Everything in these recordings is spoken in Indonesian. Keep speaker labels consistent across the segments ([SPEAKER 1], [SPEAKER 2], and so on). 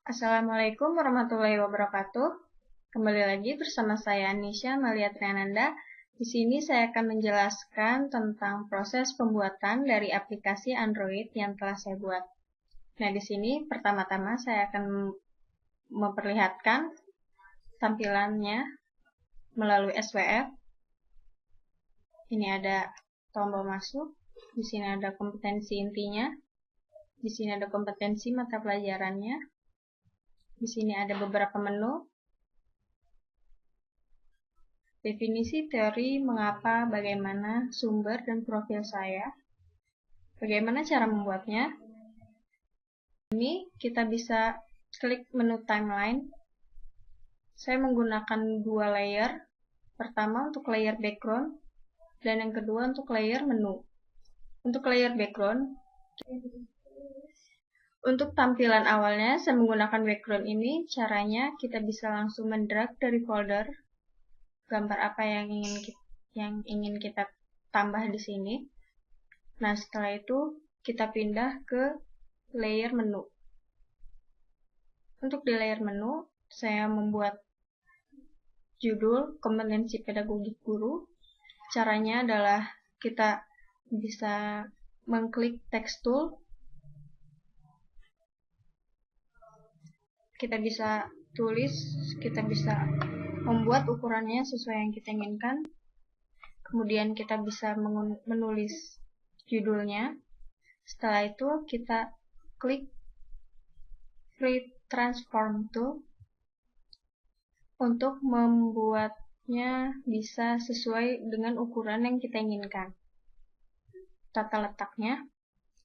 [SPEAKER 1] Assalamualaikum warahmatullahi wabarakatuh. Kembali lagi bersama saya Anisha Malia Triananda. Di sini saya akan menjelaskan tentang proses pembuatan dari aplikasi Android yang telah saya buat. Nah, di sini pertama-tama saya akan memperlihatkan tampilannya melalui SWF. Ini ada tombol masuk, di sini ada kompetensi intinya, di sini ada kompetensi mata pelajarannya. Di sini ada beberapa menu. Definisi, teori, mengapa, bagaimana, sumber, dan profil saya. Bagaimana cara membuatnya? Ini kita bisa klik menu timeline. Saya menggunakan dua layer. Pertama untuk layer background, dan yang kedua untuk layer menu. Untuk layer background, untuk tampilan awalnya saya menggunakan background ini. Caranya kita bisa langsung mendrag dari folder gambar apa yang ingin kita tambah di sini. Nah, setelah itu kita pindah ke layer menu. Untuk di layer menu, saya membuat judul kompetensi pedagogik guru. Caranya adalah kita bisa mengklik text tool. Kita bisa tulis, kita bisa membuat ukurannya sesuai yang kita inginkan. Kemudian kita bisa menulis judulnya. Setelah itu kita klik Free Transform Tool untuk membuatnya bisa sesuai dengan ukuran yang kita inginkan. Tata letaknya.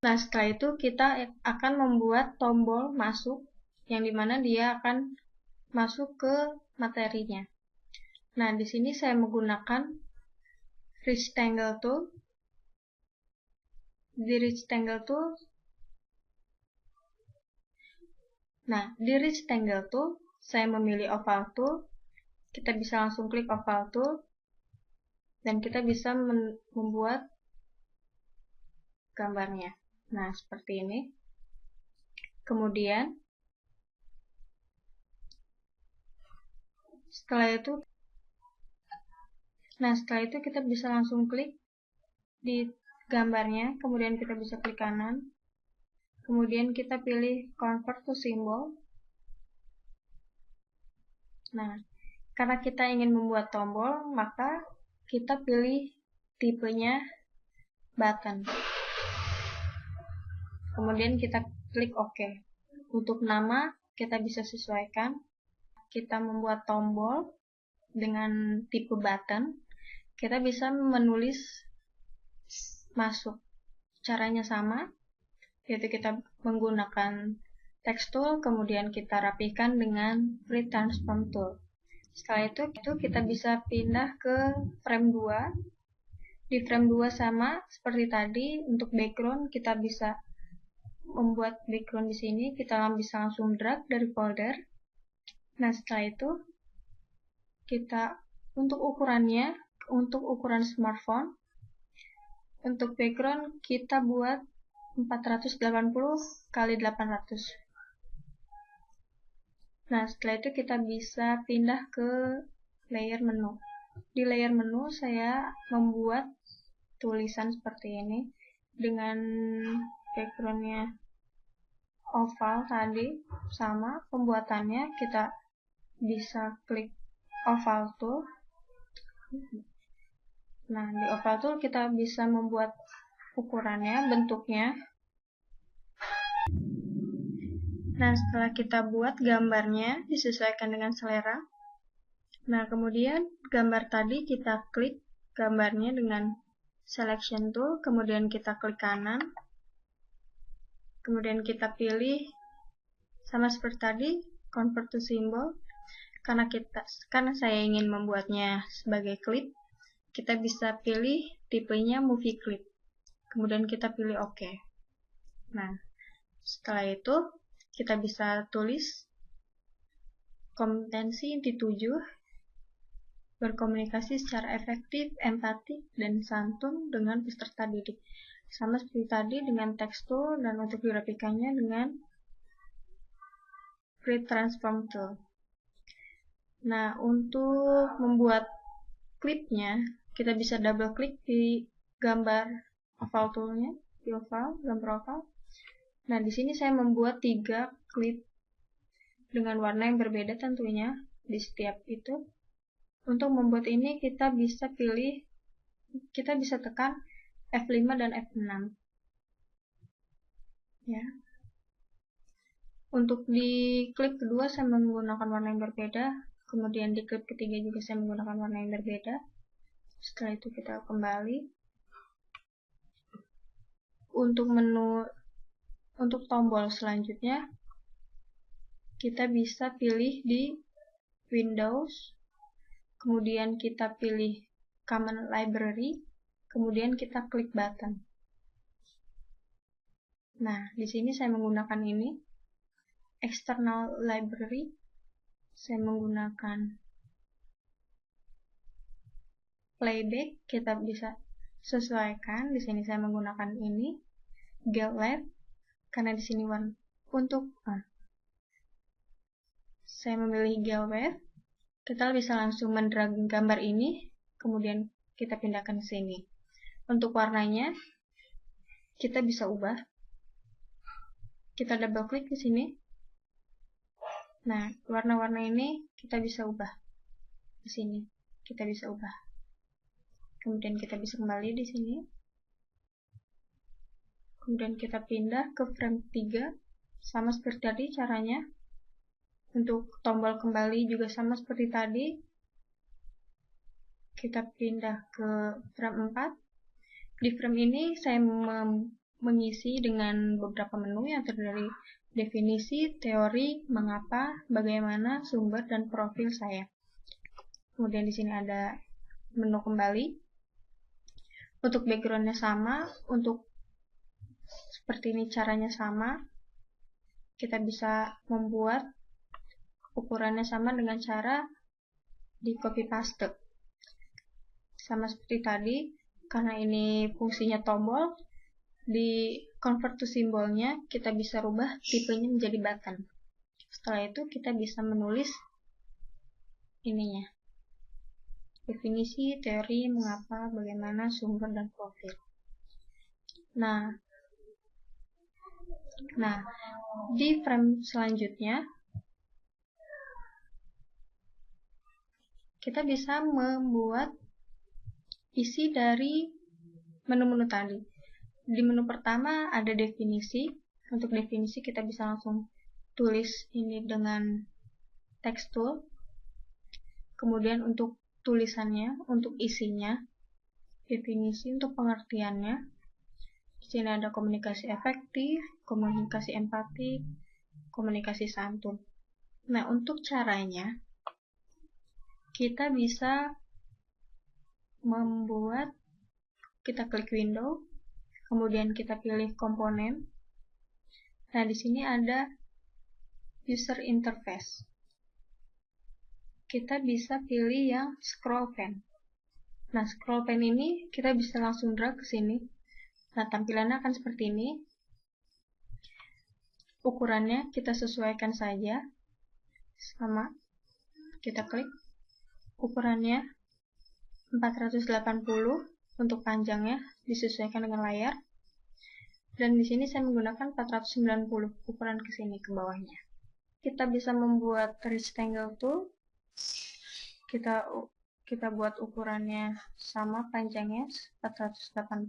[SPEAKER 1] Nah, setelah itu kita akan membuat tombol masuk yang dimana dia akan masuk ke materinya. Nah, di sini saya menggunakan Rectangle Tool. Di Rectangle Tool, saya memilih Oval Tool. Kita bisa langsung klik Oval Tool, dan kita bisa membuat gambarnya. Nah, seperti ini. Kemudian, setelah itu kita bisa langsung klik di gambarnya, kemudian kita bisa klik kanan, kemudian kita pilih Convert to Symbol. Nah, karena kita ingin membuat tombol, maka kita pilih tipenya button. Kemudian kita klik OK. Untuk nama, kita bisa sesuaikan. Kita membuat tombol dengan tipe button. Kita bisa menulis masuk. Caranya sama, yaitu kita menggunakan text tool, kemudian kita rapihkan dengan Free Transform Tool. Setelah itu kita bisa pindah ke frame 2. Di frame 2 sama seperti tadi, untuk background kita bisa membuat background di sini, kita bisa langsung drag dari folder. Nah, setelah itu kita untuk ukurannya, untuk ukuran smartphone, untuk background kita buat 480 x 800. Nah, setelah itu kita bisa pindah ke layer menu. Di layer menu saya membuat tulisan seperti ini dengan backgroundnya oval tadi. Sama pembuatannya, kita bisa klik Oval Tool. Nah, di Oval Tool kita bisa membuat ukurannya, bentuknya. Nah, setelah kita buat gambarnya disesuaikan dengan selera. Nah, kemudian gambar tadi kita klik gambarnya dengan Selection Tool, kemudian kita klik kanan. Kemudian kita pilih sama seperti tadi, Convert to Symbol. Karena saya ingin membuatnya sebagai klip, kita bisa pilih tipenya Movie Clip. Kemudian kita pilih OK. Nah, setelah itu kita bisa tulis kompetensi inti 7, berkomunikasi secara efektif, empatik, dan santun dengan peserta didik. Sama seperti tadi dengan text tool, dan untuk dirapikannya dengan Free Transform Tool. Nah, untuk membuat klipnya, kita bisa double klik di gambar oval toolnya, di oval, gambar oval. Nah, di sini saya membuat 3 klip dengan warna yang berbeda tentunya di setiap itu. Untuk membuat ini kita bisa tekan F5 dan F6. Ya. Untuk di klip kedua saya menggunakan warna yang berbeda, kemudian di klip ketiga juga saya menggunakan warna yang berbeda. Setelah itu kita kembali. Untuk tombol selanjutnya kita bisa pilih di Windows, kemudian kita pilih Common Library, kemudian kita klik button. Nah, di sini saya menggunakan ini, External Library. Saya menggunakan playback, kita bisa sesuaikan. Di sini saya menggunakan ini, GLF, karena di sini saya memilih GLF. Kita bisa langsung mendrag gambar ini, kemudian kita pindahkan ke sini. Untuk warnanya, kita bisa ubah. Kita double klik di sini. Nah, warna-warna ini kita bisa ubah. Di sini kita bisa ubah. Kemudian kita bisa kembali di sini. Kemudian kita pindah ke frame 3. Sama seperti tadi caranya. Untuk tombol kembali juga sama seperti tadi. Kita pindah ke frame 4. Di frame ini saya mengisi dengan beberapa menu yang terdiri dari definisi, teori, mengapa, bagaimana, sumber, dan profil saya. Kemudian di sini ada menu kembali. Untuk backgroundnya sama, untuk seperti ini caranya sama. Kita bisa membuat ukurannya sama dengan cara di copy paste. Sama seperti tadi, karena ini fungsinya tombol, di convert to simbolnya kita bisa rubah tipenya menjadi button. Setelah itu kita bisa menulis ininya, definisi, teori, mengapa, bagaimana, sumber, dan profil. Nah, di frame selanjutnya kita bisa membuat isi dari menu-menu tadi. Di menu pertama ada definisi. Untuk definisi kita bisa langsung tulis ini dengan text tool. Kemudian untuk tulisannya, untuk isinya, definisi untuk pengertiannya. Di sini ada komunikasi efektif, komunikasi empatik, komunikasi santun. Nah, untuk caranya kita bisa membuat, kita klik window, kemudian kita pilih komponen. Nah, di sini ada user interface. Kita bisa pilih yang scroll pen. Nah, scroll pen ini kita bisa langsung drag ke sini. Nah, tampilannya akan seperti ini. Ukurannya kita sesuaikan saja. Sama. Kita klik. Ukurannya 480 untuk panjangnya disesuaikan dengan layar. Dan di sini saya menggunakan 490 ukuran ke sini ke bawahnya. Kita bisa membuat rectangle tool. Kita buat ukurannya sama, panjangnya 480.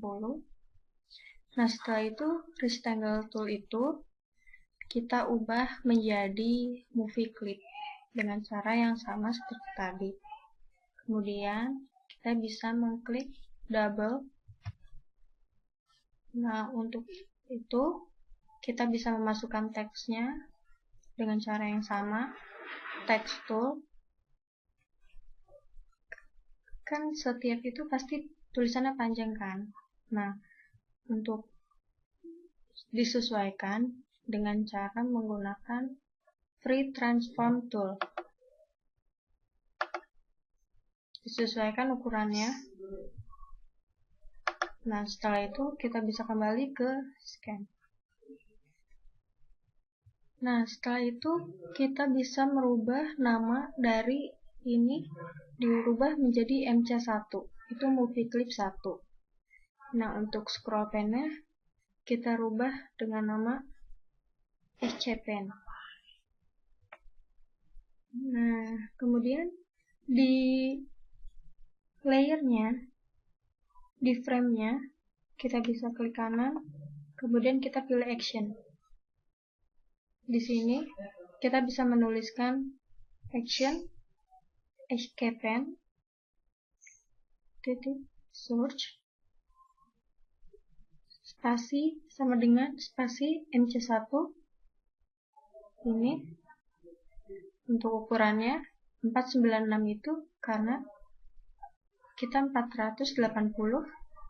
[SPEAKER 1] Nah, setelah itu rectangle tool itu kita ubah menjadi movie clip dengan cara yang sama seperti tadi. Kemudian kita bisa mengklik double. Nah, untuk itu kita bisa memasukkan teksnya dengan cara yang sama, text tool. Kan setiap itu pasti tulisannya panjang kan. Nah, untuk disesuaikan dengan cara menggunakan Free Transform Tool. Disesuaikan ukurannya. Nah, setelah itu kita bisa kembali ke scan. Nah, setelah itu kita bisa merubah nama dari ini, dirubah menjadi MC1. Itu movie clip 1. Nah, untuk scroll pen-nya kita rubah dengan nama SCpen. Nah, kemudian di layernya, di frame-nya, kita bisa klik kanan, kemudian kita pilih action. Di sini kita bisa menuliskan action SCpen search spasi sama dengan spasi MC1. Ini untuk ukurannya 496 itu karena kita 480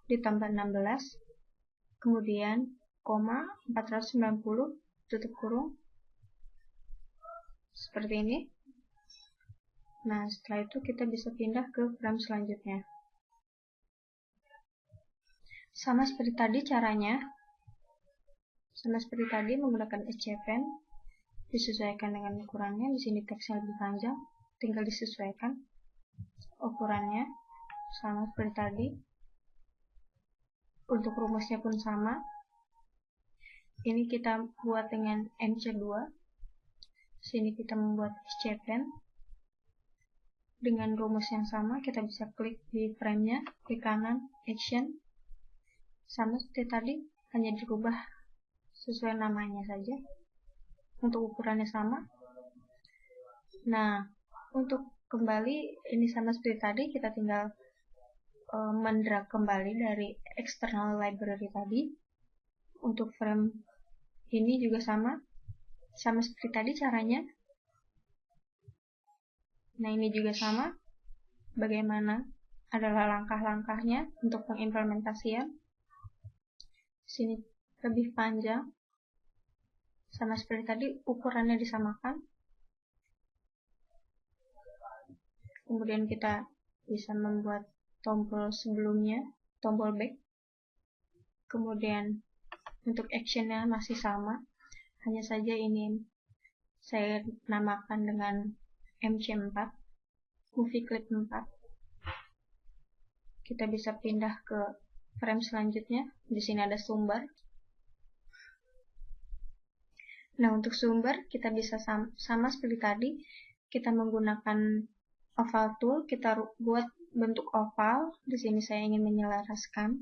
[SPEAKER 1] ditambah 16, kemudian koma 490 tutup kurung seperti ini. Nah, setelah itu kita bisa pindah ke frame selanjutnya. Sama seperti tadi caranya, menggunakan SCpen, disesuaikan dengan ukurannya. Di sini teksnya lebih panjang, tinggal disesuaikan ukurannya, sama seperti tadi. Untuk rumusnya pun sama. Ini kita buat dengan MC2. Sini kita membuat SCpen. Dengan rumus yang sama, kita bisa klik di frame-nya, klik kanan, action. Sama seperti tadi, hanya dirubah sesuai namanya saja. Untuk ukurannya sama. Nah, untuk kembali, ini sama seperti tadi, kita tinggal mendrag kembali dari external library tadi. Untuk frame ini juga sama seperti tadi caranya. Nah, ini juga sama. Bagaimana adalah langkah-langkahnya untuk pengimplementasian. Sini lebih panjang. Sama seperti tadi, ukurannya disamakan. Kemudian kita bisa membuat tombol sebelumnya, tombol back. Kemudian untuk actionnya masih sama. Hanya saja ini saya namakan dengan MC4, movie clip 4. Kita bisa pindah ke frame selanjutnya. Di sini ada sumber. Nah, untuk sumber kita bisa sama seperti tadi. Kita menggunakan oval tool, kita buat bentuk oval. Di sini saya ingin menyelaraskan.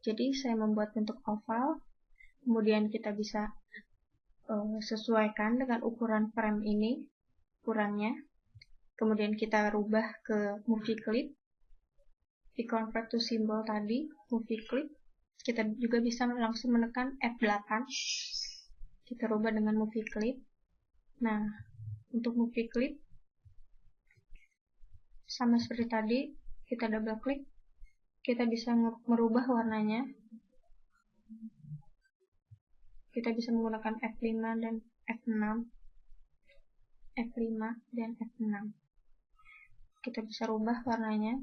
[SPEAKER 1] Jadi saya membuat bentuk oval. Kemudian kita bisa sesuaikan dengan ukuran frame ini, ukurannya. Kemudian kita rubah ke movie clip. Di convert to symbol tadi, movie clip. Kita juga bisa langsung menekan F8. Kita rubah dengan movie clip. Nah, untuk movie clip sama seperti tadi, kita double klik. Kita bisa merubah warnanya. Kita bisa menggunakan F5 dan F6. F5 dan F6. Kita bisa rubah warnanya.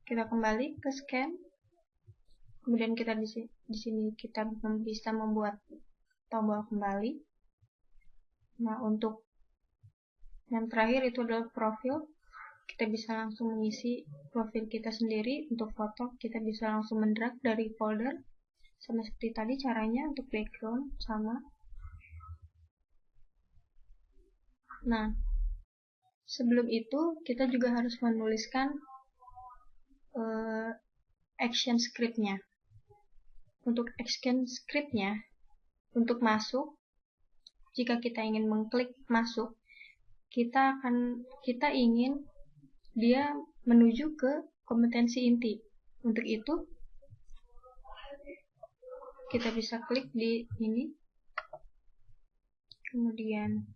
[SPEAKER 1] Kita kembali ke scan. Kemudian kita di sini kita bisa membuat tombol kembali. Nah, untuk yang terakhir itu adalah profil. Kita bisa langsung mengisi profil kita sendiri. Untuk foto kita bisa langsung mendrag dari folder. Sama seperti tadi caranya. Untuk background sama. Nah, sebelum itu kita juga harus menuliskan action script-nya. Untuk action script-nya, untuk masuk, jika kita ingin mengklik masuk, kita ingin dia menuju ke kompetensi inti. Untuk itu kita bisa klik di ini, kemudian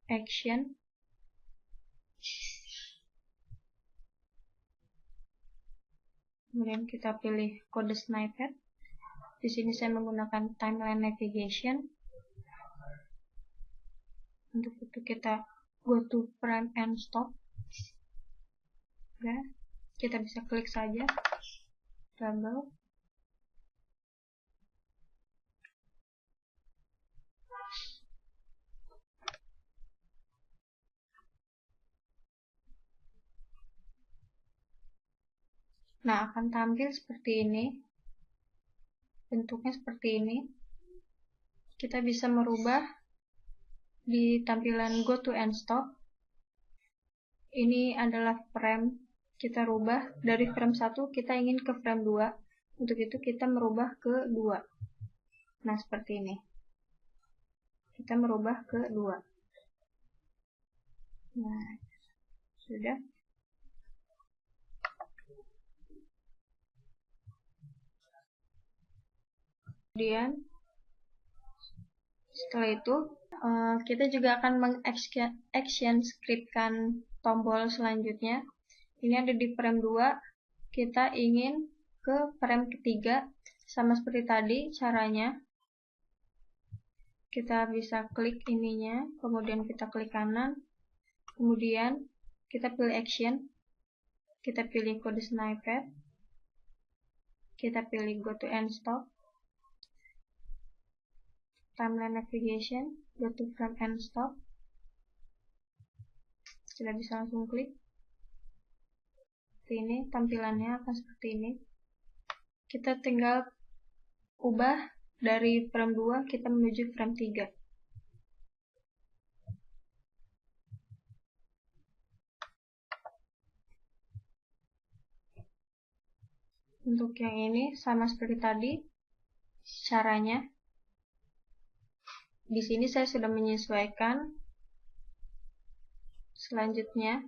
[SPEAKER 1] action, kemudian kita pilih kode snippet. Di sini saya menggunakan timeline navigation. Untuk itu kita go to frame and stop. Ya, kita bisa klik saja, double. Nah, akan tampil seperti ini. Bentuknya seperti ini. Kita bisa merubah di tampilan go to end stop. Ini adalah frame. Kita rubah dari frame 1 kita ingin ke frame 2. Untuk itu kita merubah ke 2. Nah, seperti ini. Kita merubah ke 2. Nah, sudah. Kemudian setelah itu kita juga akan mengaction scriptkan tombol selanjutnya. Ini ada di frame 2. Kita ingin ke frame ketiga. Sama seperti tadi caranya. Kita bisa klik ininya, kemudian kita klik kanan. Kemudian kita pilih action. Kita pilih kode snippet. Kita pilih go to end stop. Timeline navigation, go to frame end stop. Kita bisa langsung klik. Seperti ini, tampilannya akan seperti ini. Kita tinggal ubah dari frame 2 kita menuju frame 3. Untuk yang ini sama seperti tadi caranya. Di sini saya sudah menyesuaikan. Selanjutnya,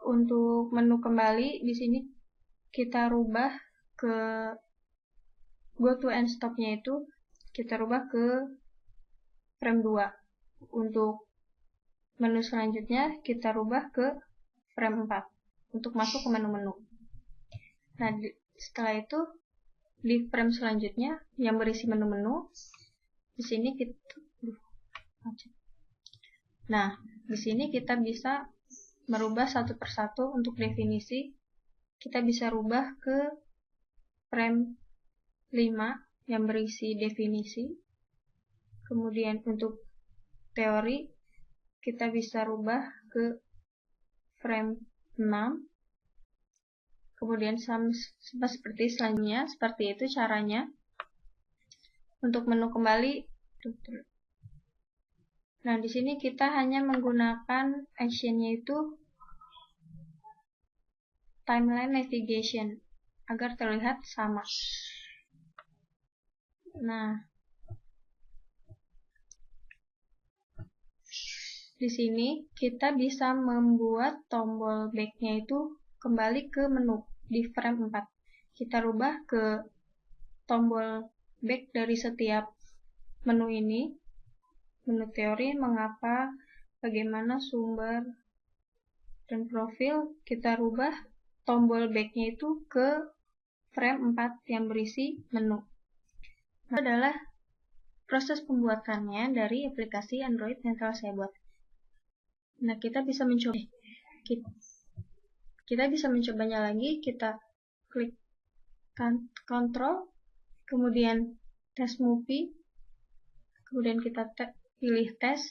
[SPEAKER 1] untuk menu kembali di sini kita rubah ke go to end stop-nya itu kita rubah ke frame 2. Untuk menu selanjutnya kita rubah ke frame 4 untuk masuk ke menu-menu. Nah, setelah itu di frame selanjutnya yang berisi menu-menu, di sini kita di sini kita bisa merubah satu persatu untuk definisi. Kita bisa rubah ke frame 5 yang berisi definisi. Kemudian untuk teori kita bisa rubah ke frame 6. Kemudian sama seperti selanjutnya, seperti itu caranya. Untuk menu kembali, nah di sini kita hanya menggunakan actionnya itu timeline navigation agar terlihat sama. Nah, di sini kita bisa membuat tombol back-nya itu kembali ke menu di frame 4. Kita rubah ke tombol back dari setiap menu ini. Menu teori, mengapa, bagaimana, sumber, dan profil. Kita rubah tombol back-nya itu ke frame 4 yang berisi menu. Nah, itu adalah proses pembuatannya dari aplikasi Android yang telah saya buat. Nah, kita bisa mencobanya lagi. Kita klik Ctrl, kemudian test movie, kemudian kita pilih tes,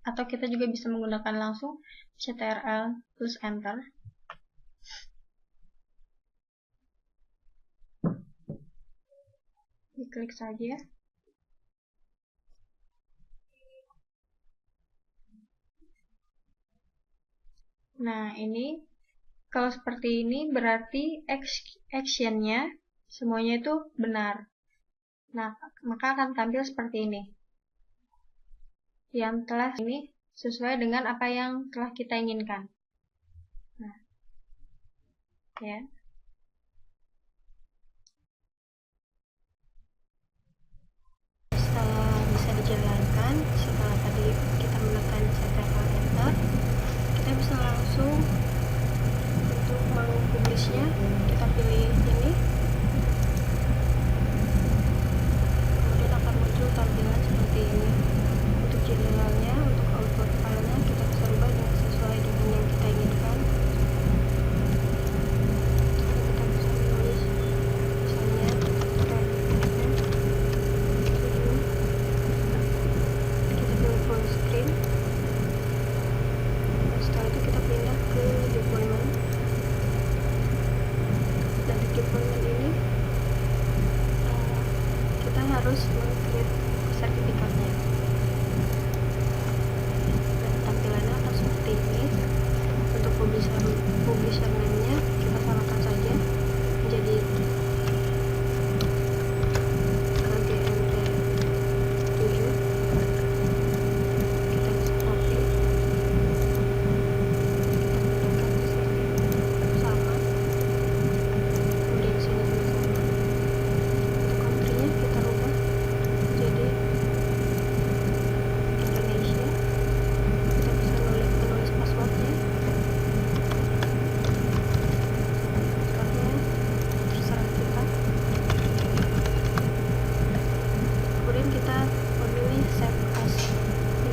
[SPEAKER 1] atau kita juga bisa menggunakan langsung Ctrl plus Enter. Diklik saja. Nah, ini kalau seperti ini berarti actionnya semuanya itu benar. Nah, maka akan tampil seperti ini. Yang telah ini sesuai dengan apa yang telah kita inginkan. Nah, ya. Setelah bisa dijalankan, setelah tadi kita menekan Ctrl Enter, kita bisa langsung untuk mempublishnya, kita pilih ini. Kemudian akan muncul tampilan seperti ini. Untuk judulnya, untuk output filenya kita bisa rubah dengan sesuai dengan yang kita inginkan. Kita bisa menulis misalnya kita pilih full screen. Setelah itu kita pindah ke deployment.
[SPEAKER 2] mengklik sertifikatnya. Dan tampilannya akan seperti ini. Untuk publisher name-nya kita samakan saja menjadi KGMT Twin. Kita bisa copy, kita pindahkan ke sini sama, kemudian sini juga sama. Untuk country-nya kita rubah jadi Indonesia. Kita bisa menulis passwordnya. Terserah kita. Kemudian kita memilih save as.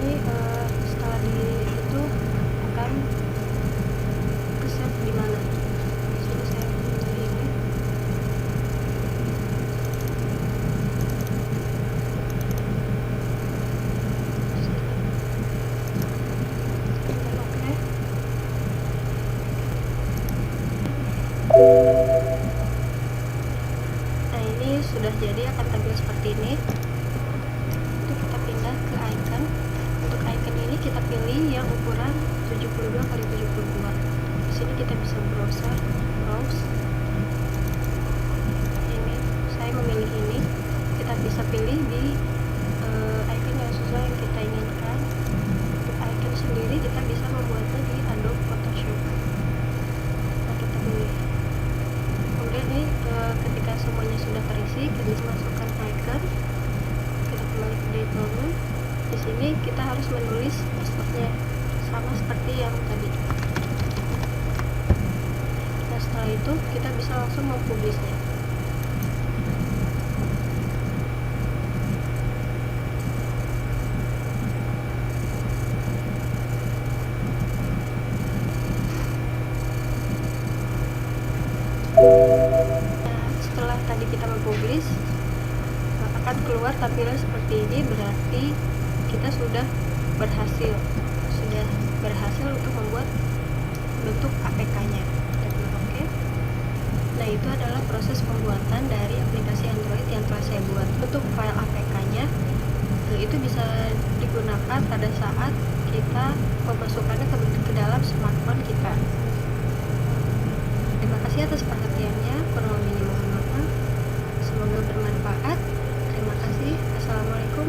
[SPEAKER 2] Ini setelah itu akan ke save di mana. Jadi saya memilih ini. Dan oke. Nah, ini sudah jadi, akan tampil seperti ini. Itu kita pindah ke icon. Untuk icon ini kita pilih yang ukuran 72x72. Di sini kita bisa browse. Ini saya memilih ini. Kita bisa pilih di icon yang sesuai yang kita inginkan. Untuk icon sendiri kita bisa membuatnya di Adobe Photoshop. Nah, kita pilih. Kemudian ini ketika semuanya sudah terisi, kita masukkan icon. Kita kembali ke development. Di sini kita harus menulis passwordnya sama seperti yang tadi. Nah, setelah itu kita bisa langsung mempublishnya. Nah, setelah tadi kita mempublish, akan keluar tampilan seperti ini, berarti kita sudah berhasil untuk membuat bentuk APK-nya. Dan oke. Nah, itu adalah proses pembuatan dari aplikasi Android yang telah saya buat. Untuk file APK-nya itu bisa digunakan pada saat kita memasukkannya ke dalam smartphone kita. Terima kasih atas perhatiannya. Kurang lebihnya mohon maaf. Semoga bermanfaat. Terima kasih. Assalamualaikum.